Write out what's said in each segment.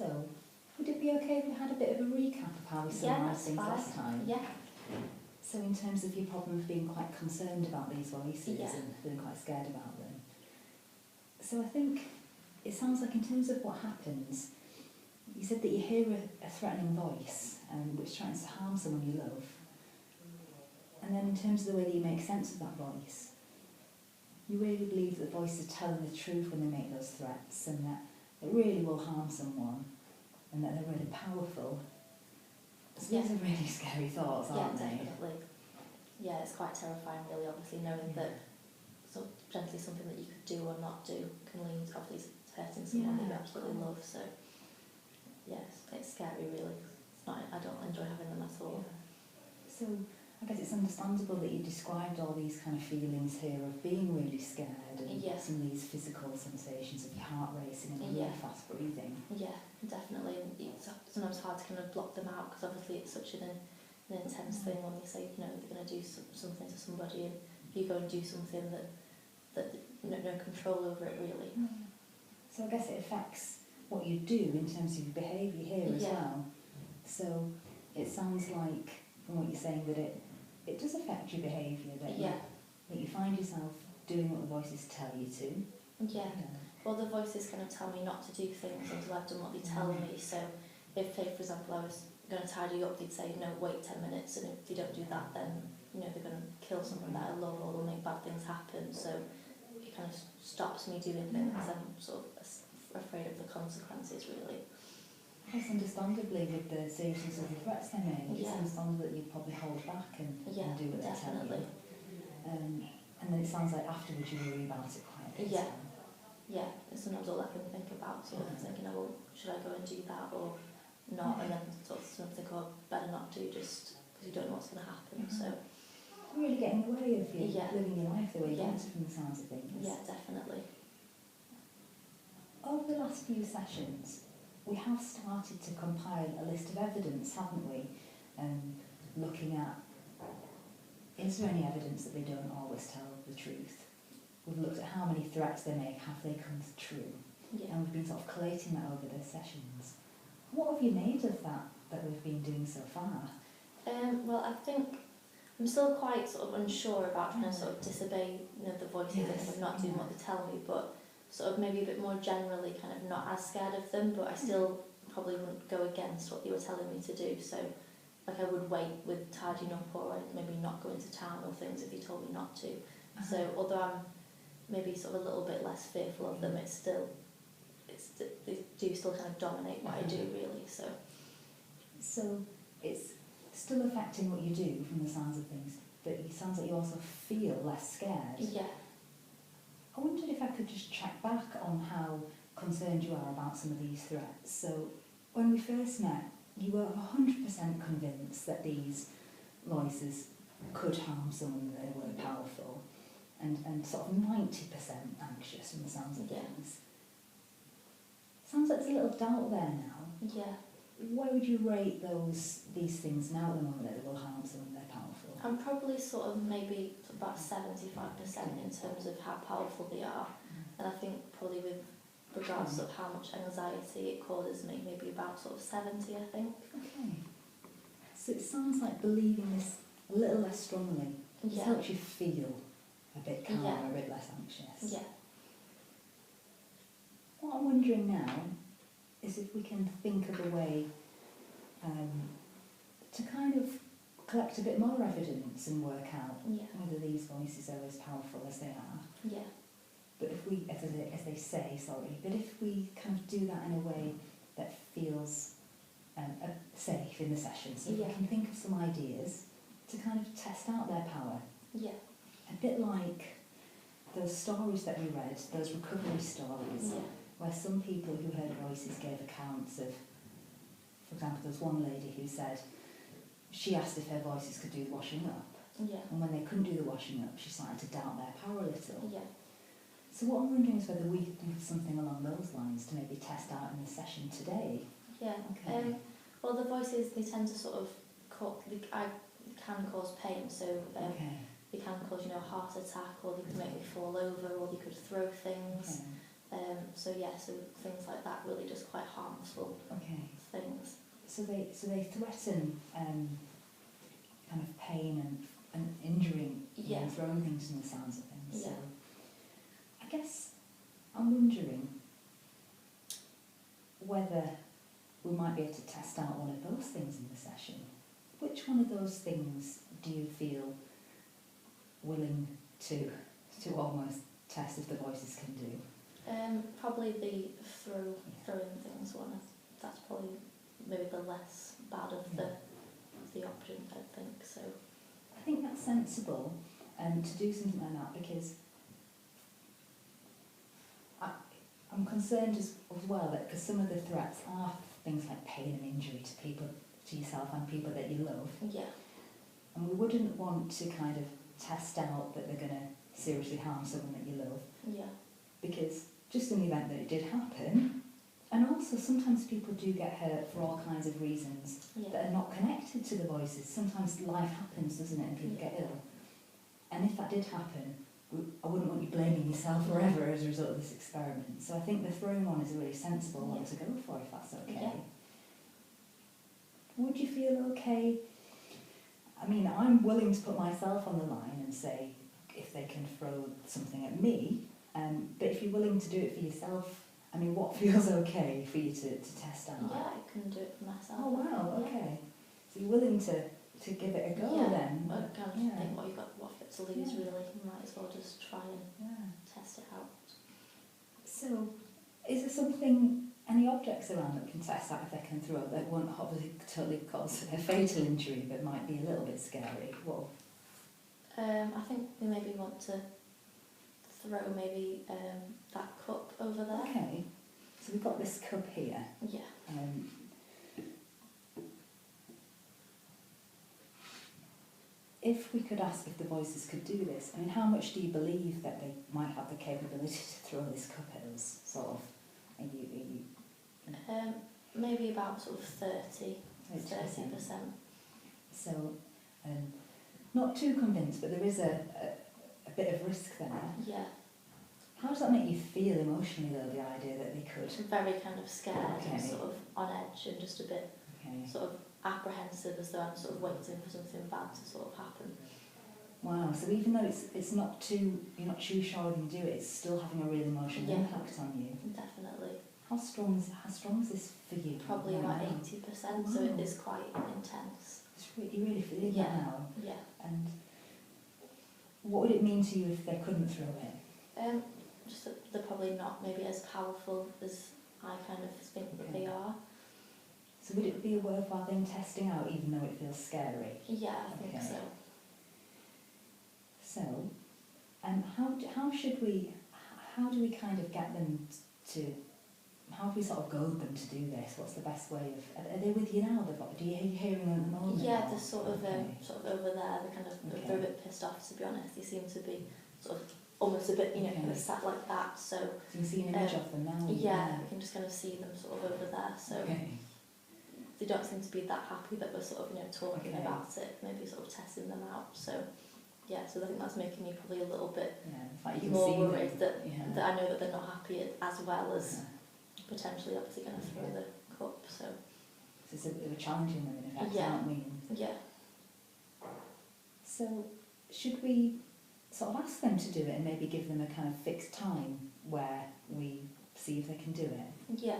So, would it be okay if we had a bit of a recap of how we summarised things last time? Yeah. So in terms of your problem of being quite concerned about these voices Yeah. and feeling quite scared about them. So I think it sounds like in terms of what happens, you said that you hear a threatening voice which tries to harm someone you love. And then in terms of the way that you make sense of that voice, you really believe that the voices are telling the truth when they make those threats and that it really will harm someone and that they're really powerful. So these are really scary thoughts, aren't they? Yeah, definitely. Yeah, it's quite terrifying really, obviously, knowing that potentially something that you could do or not do can lead to obviously hurting someone that you absolutely love. So yes, it's scary really. It's not, I don't enjoy having them at all. So I guess it's understandable that you described all these kind of feelings here of being really scared and some of these physical sensations of your heart racing and really fast breathing. Yeah, definitely. And it's sometimes hard to kind of block them out because obviously it's such an intense thing when they say, you know, they're going to do something to somebody and you go and do something that no control over it really. So I guess it affects what you do in terms of your behaviour here as well. So it sounds like, from what you're saying, that it does affect your behaviour, that you find yourself doing what the voices tell you to. Yeah. Well, the voices kind of tell me not to do things until I've done what they tell me. So if, for example, I was going to tidy up, they'd say, no, wait 10 minutes, and if you don't do that, then, you know, they're going to kill someone that I love or they'll make bad things happen. So it kind of stops me doing things. I'm sort of afraid of the consequences, really. Yes, understandably, with the seriousness of the threats they make, it's understandable that you probably hold back and do what they tell you. And then it sounds like afterwards you worry about it quite a bit. Yeah, it's sometimes all I can think about, sort of thinking, oh, well, should I go and do that or not? And then sort of think, oh, better not do, just because you don't know what's going to happen. So really getting in the way of you living your life the way you want to from the sounds of things. Yeah, definitely. Over the last few sessions, we have started to compile a list of evidence, haven't we? Looking at, is there any evidence that they don't always tell the truth? We've looked at how many threats they make, have they come true? And we've been sort of collating that over the sessions. What have you made of that we've been doing so far? Well, I think I'm still quite sort of unsure about trying to sort of disobey, you know, the voices and kind of not doing what they tell me, but sort of maybe a bit more generally kind of not as scared of them, but I still probably wouldn't go against what they were telling me to do. So like I would wait with tidying up or I'd maybe not go into town or things if they told me not to. So although I'm maybe sort of a little bit less fearful of them, they do still kind of dominate what I do really. So it's still affecting what you do from the sounds of things, but it sounds like you also feel less scared. Yeah. I wondered if I could just check back on how concerned you are about some of these threats. So when we first met, you were 100% convinced that these voices could harm someone, that they were powerful, and sort of 90% anxious from the sounds of things. Sounds like there's a little doubt there now. Yeah. Where would you rate these things now at the moment that they will harm someone, they're powerful? I'm probably sort of maybe about 75% in terms of how powerful they are. And I think probably with regards to how much anxiety it causes me, maybe about sort of 70, I think. Okay. So it sounds like believing this a little less strongly. It helps you feel a bit calmer, a bit less anxious. Yeah. What I'm wondering now is if we can think of a way to kind of collect a bit more evidence and work out whether these voices are as powerful as they are. Yeah. But if we, as they say, but if we kind of do that in a way that feels safe in the session, so if we can think of some ideas to kind of test out their power. Yeah. A bit like those stories that we read, those recovery stories, where some people who heard voices gave accounts of, for example, there was one lady who said she asked if her voices could do the washing up. Yeah. And when they couldn't do the washing up, she started to doubt their power a little. Yeah. So what I'm wondering is whether we could think of something along those lines to maybe test out in the session today. Yeah. Okay. Well, the voices, they tend to sort of can cause pain, so they can cause, you know, a heart attack, or they could make me fall over, or they could throw things. So things like that, really just quite harmful things. So they threaten kind of pain and injuring, and throwing things from the sounds of things. Yeah. So I guess I'm wondering whether we might be able to test out one of those things in the session. Which one of those things do you feel willing to almost test if the voices can do? Probably the throwing things one. That's probably maybe the less bad of the options, I think. So I think that's sensible to do something like that, because I'm concerned as well that because some of the threats are things like pain and injury to people, to yourself and people that you love. Yeah. And we wouldn't want to kind of test out that they're going to seriously harm someone that you love. Yeah. Because just in the event that it did happen, and also sometimes people do get hurt for all kinds of reasons that are not connected to the voices. Sometimes life happens, doesn't it, and people get ill. And if that did happen, I wouldn't want you blaming yourself forever as a result of this experiment. So I think the throwing one is a really sensible one to go for, if that's okay. Yeah. Would you feel okay? I mean, I'm willing to put myself on the line and say if they can throw something at me, but if you're willing to do it for yourself, I mean, what feels okay for you to test out? Yeah, I can do it for myself. Oh wow, okay. So you're willing to give it a go then? I kind of think what you've got to lose really. You might as well just try and test it out. So, is there something, any objects around that can test out if they can throw, that won't obviously totally cause a fatal injury, but might be a little bit scary? What? I think we maybe want to throw maybe that cup over there. Okay. So we've got this cup here. Yeah. If we could ask if the voices could do this, I mean, how much do you believe that they might have the capability to throw this cup at us? Sort of, maybe about sort of 30%. So, not too convinced, but there is a bit of risk there. Yeah. How does that make you feel emotionally, though, the idea that they could? Very kind of scared and sort of on edge and just a bit sort of apprehensive, as though I'm sort of waiting for something bad to sort of happen. Wow, so even though it's not too, you're not too sure you can do it, it's still having a real emotional impact on you. Definitely. How strong is this for you? Probably about 80%, so it is quite intense. You really feel that now? Yeah. And what would it mean to you if they couldn't throw it? Just that they're probably not maybe as powerful as I kind of think that they are. So would it be a worthwhile thing testing out, even though it feels scary? Yeah, I think so. So, how do we kind of get them to, how do we sort of goad them to do this? What's the best way of, are they with you now? Do you hear them at the moment? Yeah, they're sort of over there. They're kind of they're a bit pissed off, to be honest. They seem to be sort of almost a bit, kind of sat like that. So you can see an image of them now? Yeah, we can just kind of see them sort of over there. So they don't seem to be that happy that we're sort of, talking about it, maybe sort of testing them out. So yeah, so I think that's making me probably a little bit more worried that I know that they're not happy as well as potentially obviously going to throw the cup. So it's a bit of a challenging them in effect, aren't we? Yeah. So should we sort of ask them to do it and maybe give them a kind of fixed time where we see if they can do it? Yeah.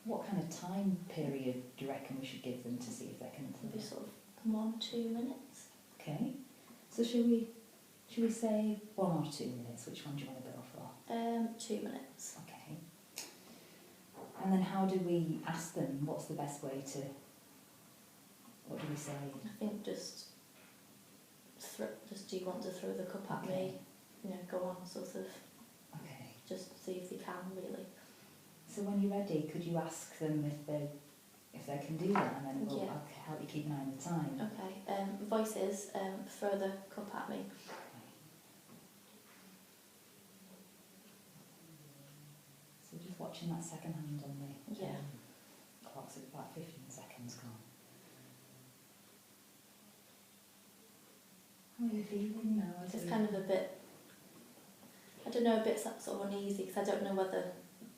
What kind of time period do you reckon we should give them to see if they can? Maybe sort of 1-2 minutes. Okay. So should we say 1 or 2 minutes? Which one do you want to go for? 2 minutes. Okay. And then how do we ask them? What's the best way to? What do we say? I think just do you want to throw the cup at me? Go on, sort of. Okay. Just see if they can, really. So when you're ready, could you ask them if they can do that, and then I'll help you keep an eye on the time. Okay. Voices, throw the cup at me. So just watching that second hand on the clock, so it's about 15 seconds gone. How are you feeling now? It's kind of a bit, I don't know, a bit sort of uneasy, because I don't know whether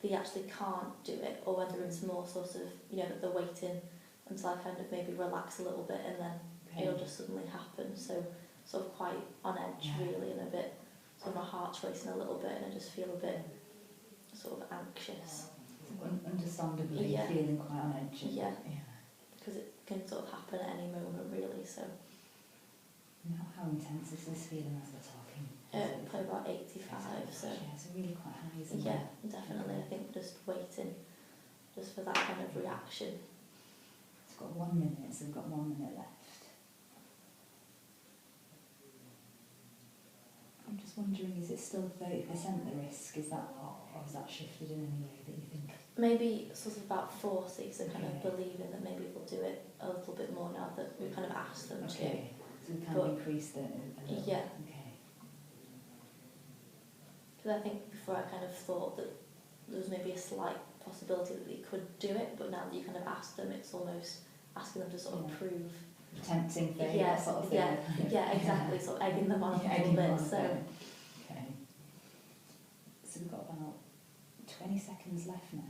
they actually can't do it, or whether it's more sort of, you know, that they're waiting until I kind of maybe relax a little bit and then it'll just suddenly happen. So sort of quite on edge really, and a bit, sort of my heart's racing a little bit and I just feel a bit sort of anxious. Understandably, you're feeling quite on edge. Yeah. Because it can sort of happen at any moment really, so. Now, how intense is this feeling as we're talking? Probably about 85, so. Yeah, it's really quite high, isn't it? Yeah, definitely. I think just waiting, just for that kind of reaction. It's got 1 minute, so we've got 1 minute left. I'm just wondering, is it still 30% the risk? Is that, or has that shifted in any way that you think? Maybe sort of about 40, so kind of believing that maybe we'll do it a little bit more now that we've kind of asked them to. So we kind of increase the... Yeah. Okay. Because I think before I kind of thought that there was maybe a slight possibility that they could do it, but now that you kind of ask them, it's almost asking them to sort of prove. Tempting thing, that sort of thing. Yeah, exactly, sort of egging them on a little bit. So. Okay. So we've got about 20 seconds left now.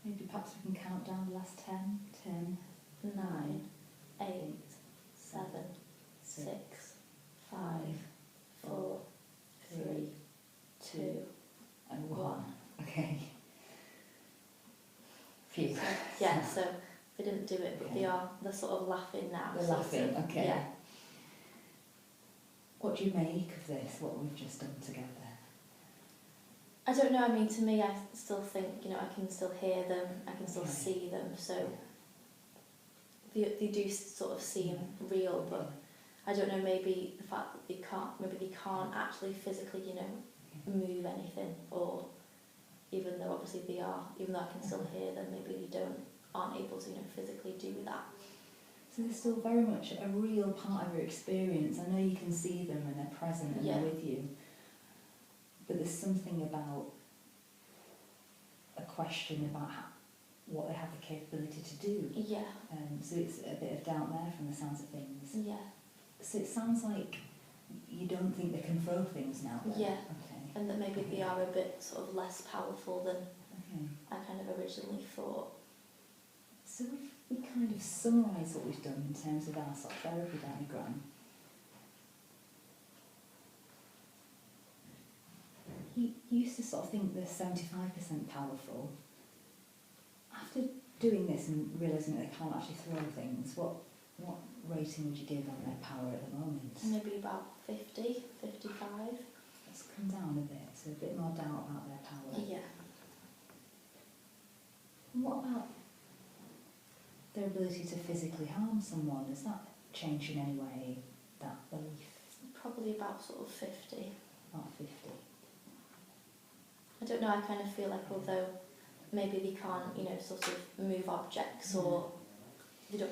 Maybe perhaps we can count down the last 10. 10, 9, 8, 7, 6, 5, 4, 3, 2, and 1. Okay. Phew. So they didn't do it, but they're sort of laughing now. They're laughing, okay. Yeah. What do you make of this, what we've just done together? I don't know, I mean, to me, I still think, you know, I can still hear them, I can still see them, so they do sort of seem real, but I don't know, maybe the fact that they can't actually physically, you know, move anything, or even though obviously they are, even though I can still hear them, maybe they aren't able to, you know, physically do that. So they're still very much a real part of your experience. I know you can see them and they're present and they're with you, but there's something about a question about what they have the capability to do. Yeah. So it's a bit of doubt there from the sounds of things. Yeah. So it sounds like you don't think they can throw things now then? Yeah. Okay. And that maybe they are a bit sort of less powerful than I kind of originally thought. So we kind of summarise what we've done in terms of our sort of therapy diagram. You used to sort of think they're 75% powerful. After doing this and realising that they can't actually throw things, what rating would you give on their power at the moment? Maybe about 50, 55. Let's come down a bit, so a bit more doubt about their power. Yeah. And what about their ability to physically harm someone? Has that changed in any way, that belief? Probably about sort of 50. About 50. I don't know, I kind of feel like although maybe they can't, you know, sort of move objects or they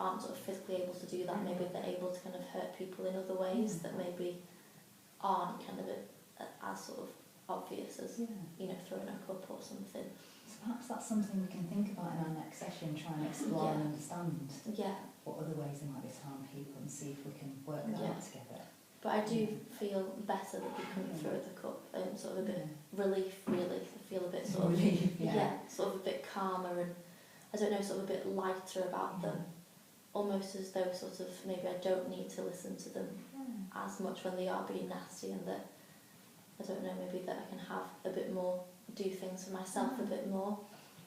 aren't sort of physically able to do that, maybe they're able to kind of hurt people in other ways that maybe aren't kind of as sort of obvious as, you know, throwing a cup or something. So perhaps that's something we can think about in our next session, try and explore and understand what other ways there might be to harm people and see if we can work that out together. But I do feel better that we couldn't throw the cup, sort of a bit relief really. I feel a bit sort of, sort of a bit calmer and, I don't know, sort of a bit lighter about them. Almost as though sort of maybe I don't need to listen to them as much when they are being nasty, and that, I don't know, maybe that I can have a bit more, do things for myself a bit more.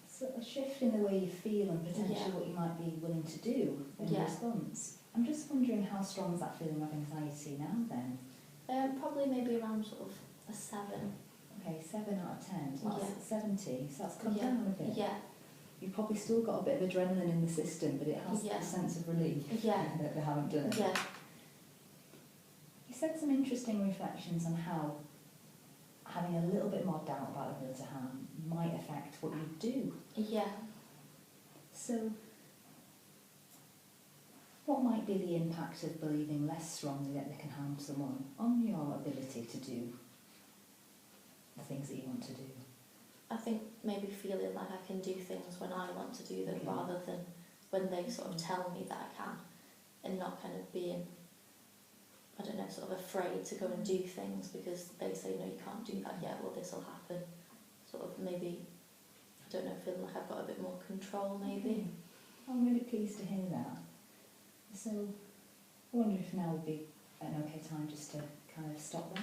So a shift in the way you feel and potentially what you might be willing to do in response. I'm just wondering, how strong is that feeling of anxiety now then? Probably maybe around sort of a 7. Okay, 7 out of 10. So that's 70. So that's come down a bit. Yeah. You've probably still got a bit of adrenaline in the system, but it has a sense of relief that they haven't done it. Yeah. You said some interesting reflections on how having a little bit more doubt about the ability to harm might affect what you do. Yeah. So, what might be the impact of believing less strongly that they can harm someone on your ability to do the things that you want to do? I think maybe feeling like I can do things when I want to do them rather than when they sort of tell me that I can, and not kind of being I don't know, sort of afraid to go and do things because they say, no, you can't do that yet, well, this will happen. Sort of maybe, I don't know, feeling like I've got a bit more control maybe. I'm really pleased to hear that. So I wonder if now would be an okay time just to kind of stop